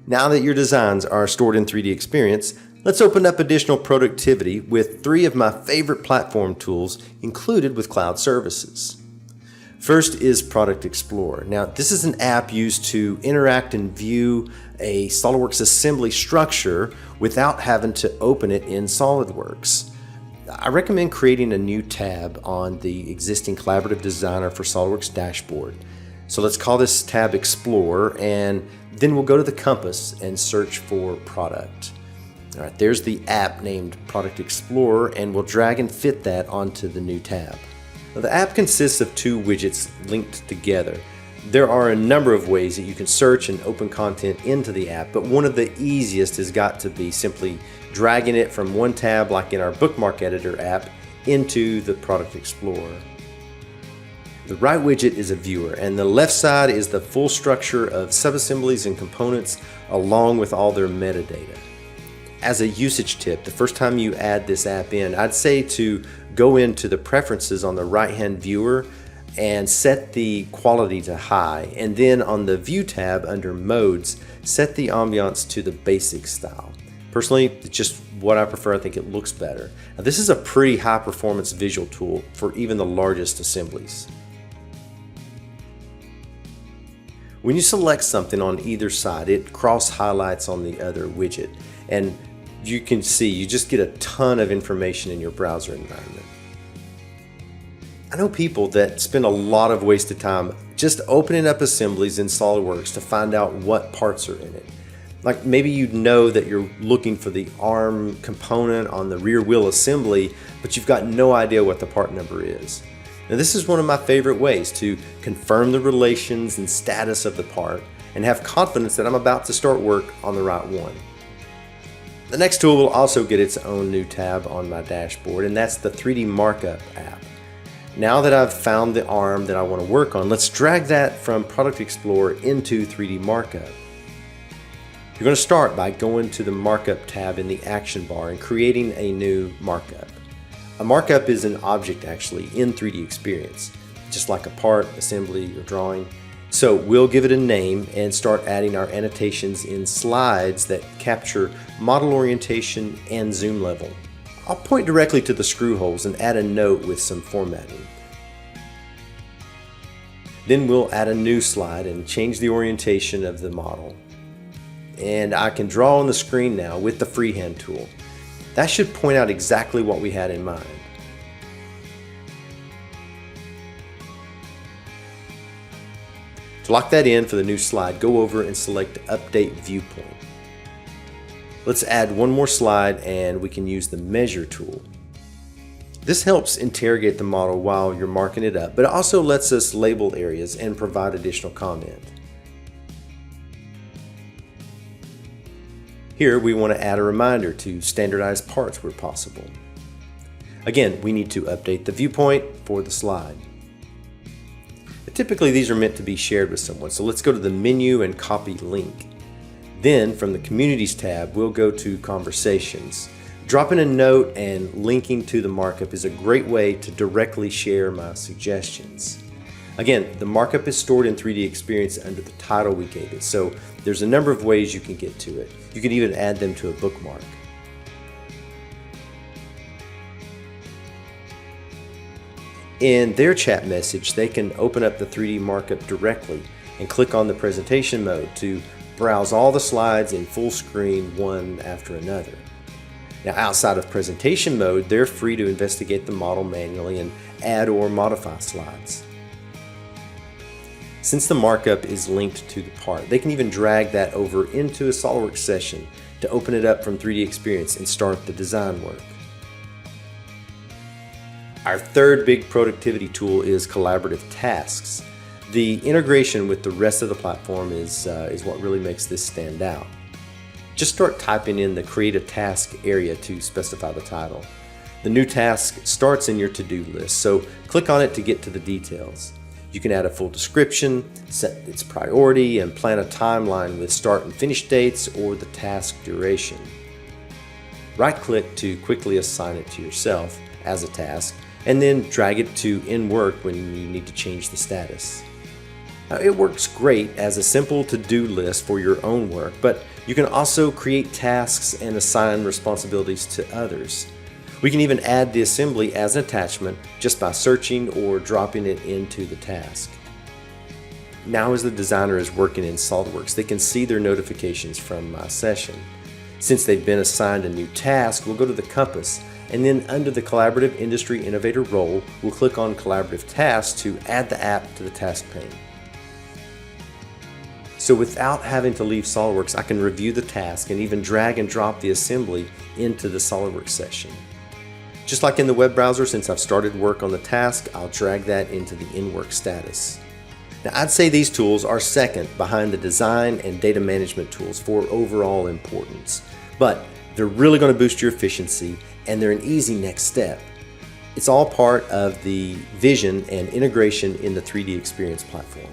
Now that your designs are stored in 3D Experience, let's open up additional productivity with 3 of my favorite platform tools included with cloud services. First is Product Explorer. Now, this is an app used to interact and view a SOLIDWORKS assembly structure without having to open it in SOLIDWORKS. I recommend creating a new tab on the existing Collaborative Designer for SOLIDWORKS dashboard. So let's call this tab Explorer, and then we'll go to the compass and search for Product. All right, there's the app named Product Explorer, and we'll drag and fit that onto the new tab. Now, the app consists of 2 widgets linked together. There are a number of ways that you can search and open content into the app, but one of the easiest has got to be simply dragging it from one tab, like in our Bookmark Editor app, into the Product Explorer. The right widget is a viewer, and the left side is the full structure of subassemblies and components along with all their metadata. As a usage tip, the first time you add this app in, I'd say to go into the preferences on the right-hand viewer and set the quality to high, and then on the View tab under Modes, set the ambiance to the basic style. Personally, it's just what I prefer. I think it looks better. Now, this is a pretty high-performance visual tool for even the largest assemblies. When you select something on either side, it cross-highlights on the other widget, and you can see you just get a ton of information in your browser environment. I know people that spend a lot of wasted time just opening up assemblies in SOLIDWORKS to find out what parts are in it. Like maybe you know that you're looking for the arm component on the rear wheel assembly, but you've got no idea what the part number is. Now, this is one of my favorite ways to confirm the relations and status of the part and have confidence that I'm about to start work on the right one. The next tool will also get its own new tab on my dashboard, and that's the 3D Markup app. Now that I've found the arm that I want to work on, let's drag that from Product Explorer into 3D Markup. You're going to start by going to the Markup tab in the action bar and creating a new markup. A markup is an object actually in 3D Experience, just like a part, assembly, or drawing. So we'll give it a name and start adding our annotations in slides that capture model orientation and zoom level. I'll point directly to the screw holes and add a note with some formatting. Then we'll add a new slide and change the orientation of the model. And I can draw on the screen now with the freehand tool. That should point out exactly what we had in mind. To lock that in for the new slide, go over and select Update Viewpoint. Let's add one more slide and we can use the Measure tool. This helps interrogate the model while you're marking it up, but it also lets us label areas and provide additional comment. Here we want to add a reminder to standardize parts where possible. Again, we need to update the viewpoint for the slide. Typically these are meant to be shared with someone, so let's go to the menu and copy link. Then from the Communities tab, we'll go to Conversations. Dropping a note and linking to the markup is a great way to directly share my suggestions. Again, the markup is stored in 3D Experience under the title we gave it, so there's a number of ways you can get to it. You can even add them to a bookmark. In their chat message, they can open up the 3D markup directly and click on the presentation mode to browse all the slides in full screen one after another. Now, outside of presentation mode, they're free to investigate the model manually and add or modify slides. Since the markup is linked to the part, they can even drag that over into a SOLIDWORKS session to open it up from 3D Experience and start the design work. Our third big productivity tool is collaborative tasks. The integration with the rest of the platform is what really makes this stand out. Just start typing in the Create a Task area to specify the title. The new task starts in your to-do list, so click on it to get to the details. You can add a full description, set its priority, and plan a timeline with start and finish dates or the task duration. Right-click to quickly assign it to yourself as a task, and then drag it to in work when you need to change the status. Now, it works great as a simple to-do list for your own work, but You can also create tasks and assign responsibilities to others. We can even add the assembly as an attachment just by searching or dropping it into the task. Now as the designer is working in SOLIDWORKS, they can see their notifications from my session. Since they've been assigned a new task, we'll go to the compass, and then under the Collaborative Industry Innovator role, we'll click on Collaborative Tasks to add the app to the task pane. So without having to leave SOLIDWORKS, I can review the task and even drag and drop the assembly into the SOLIDWORKS session. Just like in the web browser, since I've started work on the task, I'll drag that into the in-work status. Now, I'd say these tools are second behind the design and data management tools for overall importance, but they're really going to boost your efficiency and they're an easy next step. It's all part of the vision and integration in the 3D Experience platform.